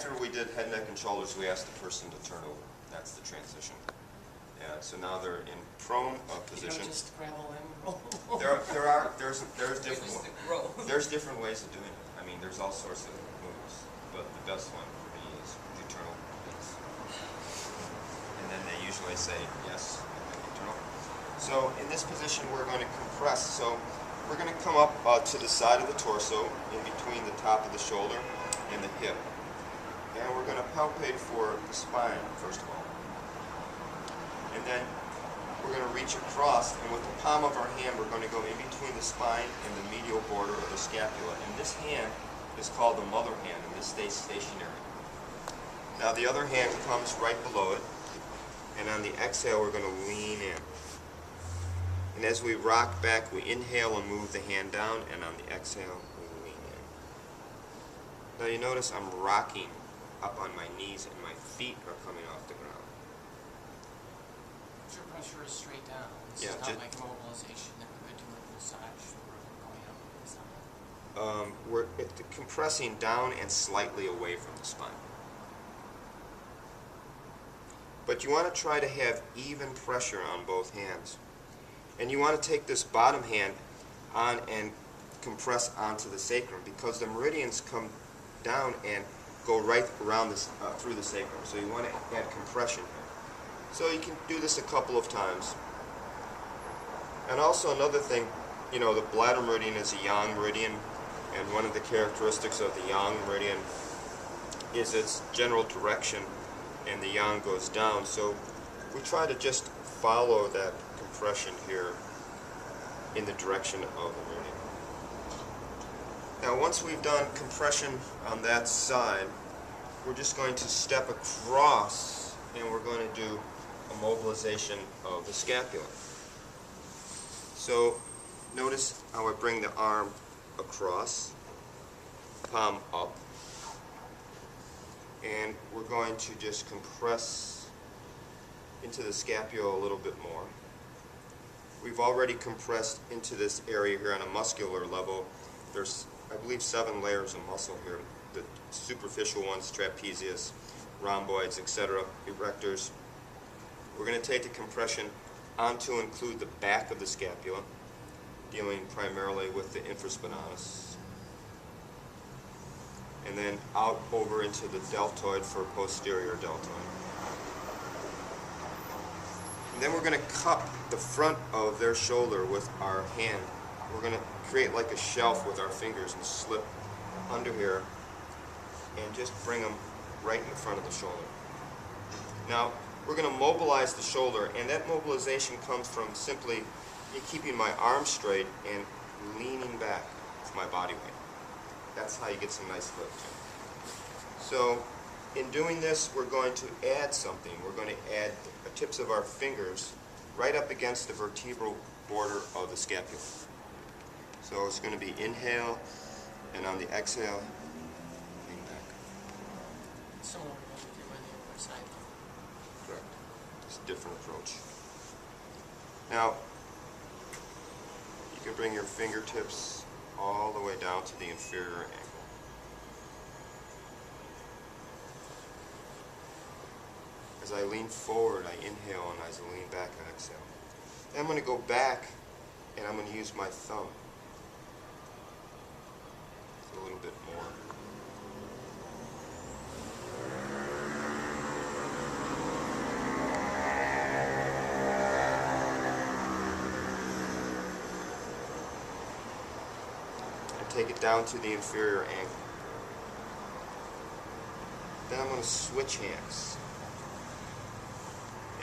after we did head, neck, and shoulders, we asked the person to turn over. That's the transition. And so now they're in prone position. You don't just gravel and roll. There's different there's different ways of doing it. I mean, there's all sorts of moves, but the best one for me is you turn over, please. And then they usually say yes, and then you turn over. So in this position, we're going to compress. So we're going to come up to the side of the torso, in between the top of the shoulder and the hip. And we're going to palpate for the spine, first of all. And then we're going to reach across, and with the palm of our hand, we're going to go in between the spine and the medial border of the scapula. And this hand is called the mother hand, and this stays stationary. Now the other hand comes right below it, and on the exhale, we're going to lean in. And as we rock back, we inhale and move the hand down, and on the exhale, we lean in. Now you notice I'm rocking up on my knees, and my feet are coming off the ground. Your pressure is straight down. This Yeah, is not like mobilization that we would do with massage where we're going up and down. We're compressing down and slightly away from the spine. But you want to try to have even pressure on both hands. And you want to take this bottom hand on and compress onto the sacrum, because the meridians come down and go right around this, through the sacrum. So you want to add compression here. So you can do this a couple of times. And also another thing, you know, the bladder meridian is a yang meridian, and one of the characteristics of the yang meridian is its general direction, and the yang goes down. So we try to just follow that compression here in the direction of the meridian. Now once we've done compression on that side, we're just going to step across, and we're going to do a mobilization of the scapula. So notice how I bring the arm across, palm up, and we're going to just compress into the scapula a little bit more. We've already compressed into this area here on a muscular level. There's, I believe, 7 layers of muscle here. The superficial ones, trapezius, rhomboids, etc., erectors. We're going to take the compression on to include the back of the scapula, dealing primarily with the infraspinatus, and then out over into the deltoid for posterior deltoid. And then we're going to cup the front of their shoulder with our hand. We're going to create like a shelf with our fingers and slip under here and just bring them right in the front of the shoulder. Now, we're going to mobilize the shoulder, and that mobilization comes from simply keeping my arm straight and leaning back with my body weight. That's how you get some nice lift. So in doing this, we're going to add something. We're going to add the tips of our fingers right up against the vertebral border of the scapula. So it's going to be inhale, and on the exhale, lean back. Similar to what we do on the other side. Correct. It's a different approach. Now, you can bring your fingertips all the way down to the inferior ankle. As I lean forward, I inhale, and as I lean back, I exhale. Then I'm going to go back, and I'm going to use my thumb. A little bit more. And take it down to the inferior ankle. Then I'm going to switch hands.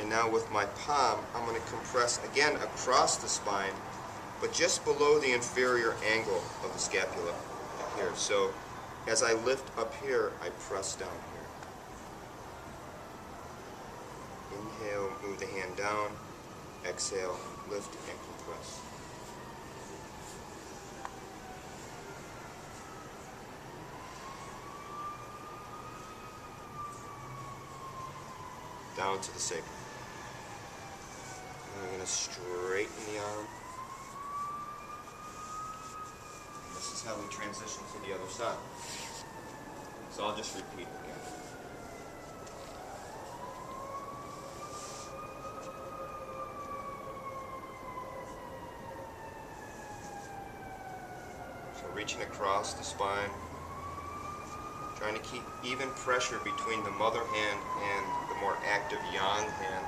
And now with my palm, I'm going to compress again across the spine, but just below the inferior angle of the scapula here. So as I lift up here, I press down here. Inhale, move the hand down. Exhale, lift and compress. Down to the sacrum. And I'm going to straighten the arm. And this is how we transition to the other side. So I'll just repeat again. So reaching across the spine, trying to keep even pressure between the mother hand and the more active yang hand.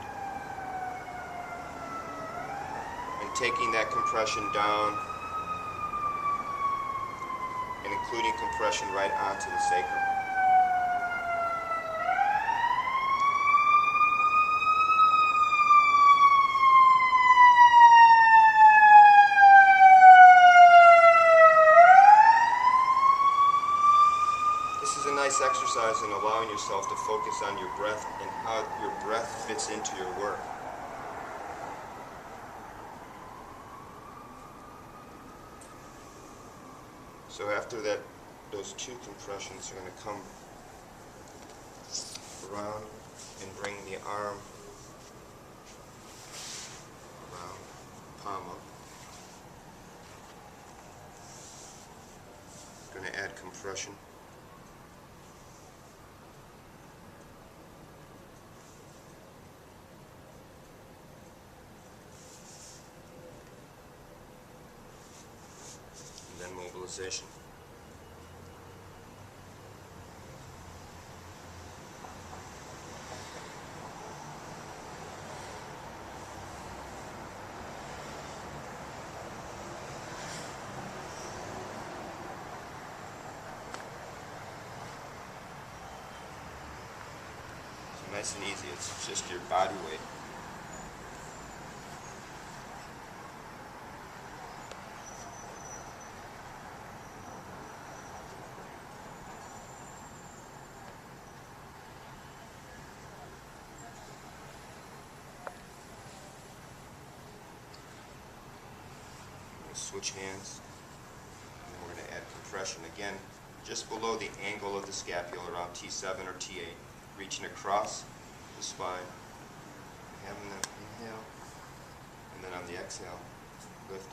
And taking that compression down and including compression right onto the sacrum. This is a nice exercise in allowing yourself to focus on your breath and how your breath fits into your work. So after that, those two compressions are going to come around and bring the arm around, palm up. Going to add compression. And then mobilization. So nice and easy, it's just your body weight. Switch hands, and then we're going to add compression again just below the angle of the scapula around T7 or T8, reaching across the spine, having the inhale, and then on the exhale, lift